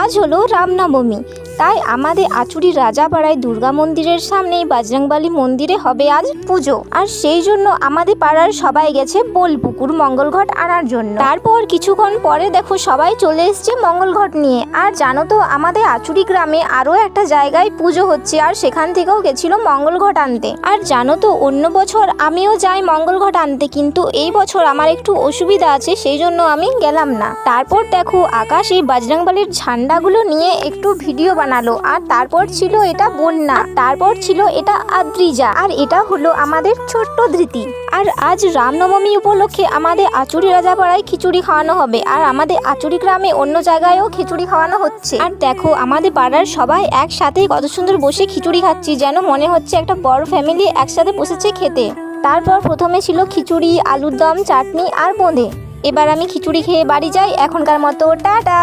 আজ হলো রামনবমী, তাই আমাদের আচুরির রাজাপাড়ায় দুর্গা মন্দিরের সামনেই বজরংবলী মন্দিরে হবে আজ পুজো। আর সেই জন্য আমাদের পাড়ার সবাই গেছে বোলপুকুর মঙ্গল ঘট আনার জন্য। তারপর কিছুক্ষণ পরে দেখো সবাই চলে এসছে মঙ্গল ঘট নিয়ে। আর জানো তো আমাদের আচুরি গ্রামে আরও একটা জায়গায় পুজো হচ্ছে, আর সেখান থেকেও গেছিল মঙ্গল ঘট আনতে। আর জানো তো অন্য বছর আমিও যাই মঙ্গল ঘট আনতে, কিন্তু এই বছর আমার একটু অসুবিধা আছে, সেই জন্য আমি গেলাম না। তারপর দেখো আকাশ এই বজরংবলীর ঝান্ডাগুলো নিয়ে একটু ভিডিও বানালো। আর তারপর ছিল এটা বন্যা, তারপর ছিল এটা আদ্রিজা, আর এটা হলো আমাদের ছোট্ট ধৃতি। আর আজ রামনবমী উপলক্ষে আমাদের আচুরি রাজাপাড়ায় খিচুড়ি খাওয়ানো হবে, আর আমাদের আচুরি গ্রামে অন্য জায়গায়ও খিচুড়ি খাওয়ানো হচ্ছে। আর দেখো আমাদের পাড়ার সবাই একসাথে কত সুন্দর বসে খিচুড়ি খাচ্ছি, যেন মনে হচ্ছে একটা বড় ফ্যামিলি একসাথে বসেছে খেতে। তারপর প্রথমে ছিল খিচুড়ি, আলুর দম, চাটনি আর বোঁদে। এবার আমি খিচুড়ি খেয়ে বাড়ি যাই। এখনকার মতো টাটা।